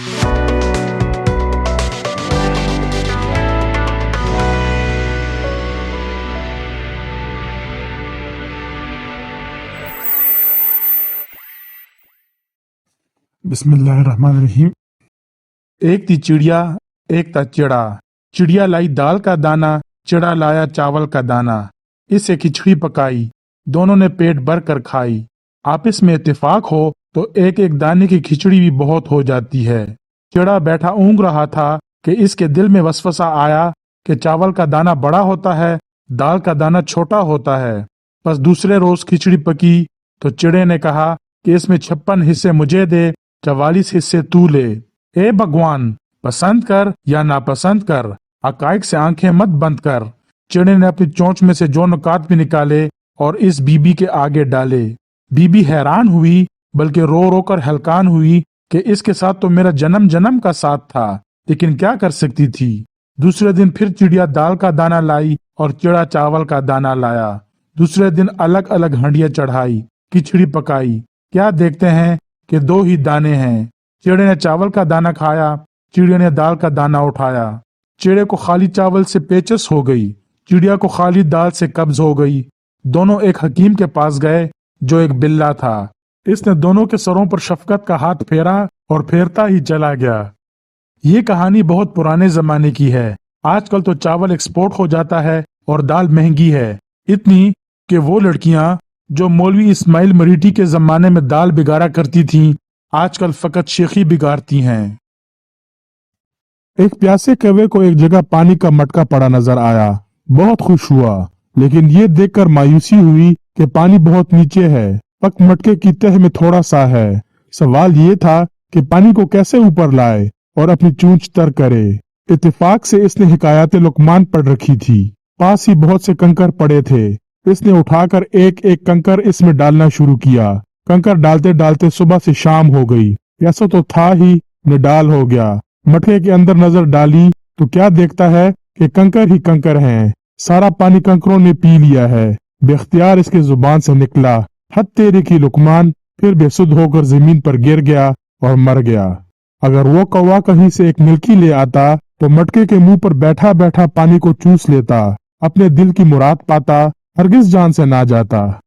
बिस्मिल्लाहिर्रहमानिर्रहीम। एक थी चिड़िया, एक था चिड़ा। चिड़िया लाई दाल का दाना, चिड़ा लाया चावल का दाना। इससे खिचड़ी पकाई, दोनों ने पेट भर कर खाई। आपस में इत्तेफाक हो तो एक एक दाने की खिचड़ी भी बहुत हो जाती है। चिड़ा बैठा ऊँघ रहा था कि इसके दिल में वसवसा आया कि चावल का दाना बड़ा होता है, दाल का दाना छोटा होता है। बस दूसरे रोज खिचड़ी पकी तो चिड़े ने कहा कि इसमें 56 हिस्से मुझे दे, 44 हिस्से तू ले। ए भगवान, पसंद कर या नापसंद कर, हकाइक से आंखें मत बंद कर। चिड़े ने अपनी चोंच में से जो नुकात भी निकाले और इस बीबी के आगे डाले। बीबी हैरान हुई, बल्कि रो रो कर हलकान हुई कि इसके साथ तो मेरा जन्म जन्म का साथ था, लेकिन क्या कर सकती थी। दूसरे दिन फिर चिड़िया दाल का दाना लाई और चिड़ा चावल का दाना लाया। दूसरे दिन अलग अलग हंडिया चढ़ाई, खिचड़ी पकाई। क्या देखते हैं कि 2 ही दाने हैं। चिड़े ने चावल का दाना खाया, चिड़िया ने दाल का दाना उठाया। चिड़े को खाली चावल से पेचस हो गई, चिड़िया को खाली दाल से कब्ज हो गई। दोनों एक हकीम के पास गए जो एक बिल्ला था। इसने दोनों के सरों पर शफकत का हाथ फेरा और फेरता ही चला गया। ये कहानी बहुत पुराने जमाने की है। आजकल तो चावल एक्सपोर्ट हो जाता है और दाल महंगी है, इतनी कि वो लड़कियां जो मौलवी इस्माइल मरीठी के जमाने में दाल बिगाड़ा करती थीं, आजकल फकत शेखी बिगाड़ती हैं। एक प्यासे कौवे को एक जगह पानी का मटका पड़ा नजर आया। बहुत खुश हुआ, लेकिन ये देखकर मायूसी हुई कि पानी बहुत नीचे है, पक मटके की तह में थोड़ा सा है। सवाल ये था कि पानी को कैसे ऊपर लाए और अपनी चूंच तर करे। इत्तेफाक से इसने हिकायत लुकमान पढ़ रखी थी। पास ही बहुत से कंकर पड़े थे। इसने उठाकर एक एक कंकर इसमें डालना शुरू किया। कंकर डालते डालते सुबह से शाम हो गई। ऐसा तो था ही, निडाल हो गया। मटके के अंदर नजर डाली तो क्या देखता है कि कंकर ही कंकर हैं। सारा पानी कंकरों ने पी लिया है। बेख्तियार इसके जुबान से निकला, हद तेरे की लुकमान। फिर बेसुध होकर जमीन पर गिर गया और मर गया। अगर वो कौवा कहीं से एक मिल्की ले आता तो मटके के मुंह पर बैठा बैठा पानी को चूस लेता, अपने दिल की मुराद पाता, हरगिज जान से ना जाता।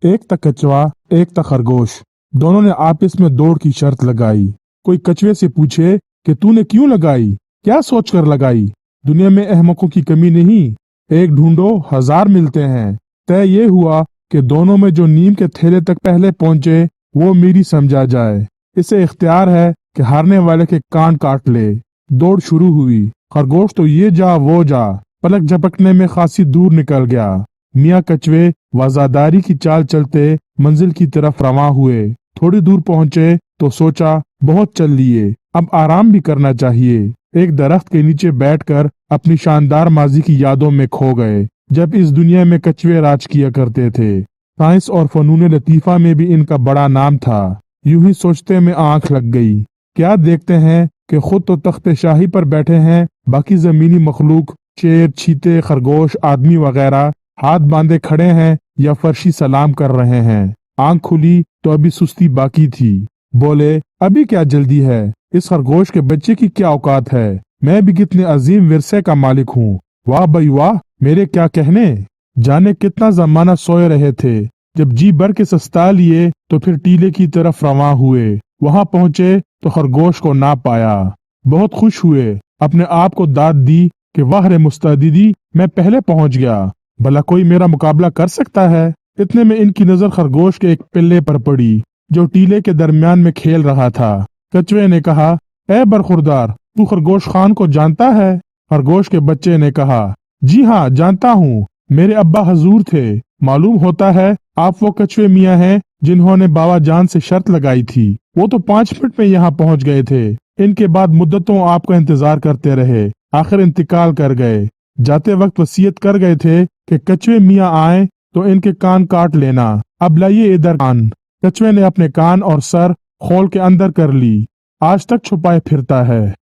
एक था कछुआ, एक था खरगोश। दोनों ने आपस में दौड़ की शर्त लगाई। कोई कछुए से पूछे कि तूने क्यों लगाई, क्या सोचकर लगाई। दुनिया में अहमकों की कमी नहीं, एक ढूंढो 1000 मिलते हैं। तय ये हुआ कि दोनों में जो नीम के थैले तक पहले पहुंचे वो मेरी समझा जाए। इसे इख्तियार है कि हारने वाले के कान काट ले। दौड़ शुरू हुई। खरगोश तो ये जा वो जा, पलक झपकने में खासी दूर निकल गया। मियाँ कछुए वफादारी की चाल चलते मंजिल की तरफ रवां हुए। थोड़ी दूर पहुंचे तो सोचा बहुत चल लिए, अब आराम भी करना चाहिए। एक दरख्त के नीचे बैठकर अपनी शानदार माजी की यादों में खो गए, जब इस दुनिया में कछुए राज किया करते थे। साइंस और फनून लतीफा में भी इनका बड़ा नाम था। यूं ही सोचते में आंख लग गई। क्या देखते हैं कि खुद तो तख्ते शाही पर बैठे हैं, बाकी जमीनी मखलूक शेर, चीते, खरगोश, आदमी वगैरह हाथ बांधे खड़े हैं या फर्शी सलाम कर रहे हैं। आंख खुली तो अभी सुस्ती बाकी थी। बोले, अभी क्या जल्दी है, इस खरगोश के बच्चे की क्या औकात है, मैं भी कितने अजीम विरसे का मालिक हूँ। वाह भाई वाह, मेरे क्या कहने। जाने कितना जमाना सोए रहे थे, जब जी भर के सस्ता लिए तो फिर टीले की तरफ रवां हुए। वहां पहुंचे तो खरगोश को ना पाया। बहुत खुश हुए, अपने आप को दाद दी कि वाह रे मुस्तैदी, मैं पहले पहुंच गया, भला कोई मेरा मुकाबला कर सकता है। इतने में इनकी नजर खरगोश के एक पिल्ले पर पड़ी जो टीले के दरमियान में खेल रहा था। कछुए ने कहा, ए बरखुरदार, तू खरगोश खान को जानता है? खरगोश के बच्चे ने कहा, जी हाँ जानता हूँ, मेरे अब्बा हजूर थे। मालूम होता है आप वो कछुए मियाँ हैं जिन्होंने बाबा जान से शर्त लगाई थी। वो तो 5 मिनट में यहाँ पहुँच गए थे। इनके बाद मुद्दतों आपका इंतजार करते रहे, आखिर इंतकाल कर गए। जाते वक्त वसीयत कर गए थे कि कछुए मियाँ आए तो इनके कान काट लेना। अब लाइए इधर कान। कछुए ने अपने कान और सर खोल के अंदर कर ली। आज तक छुपाए फिरता है।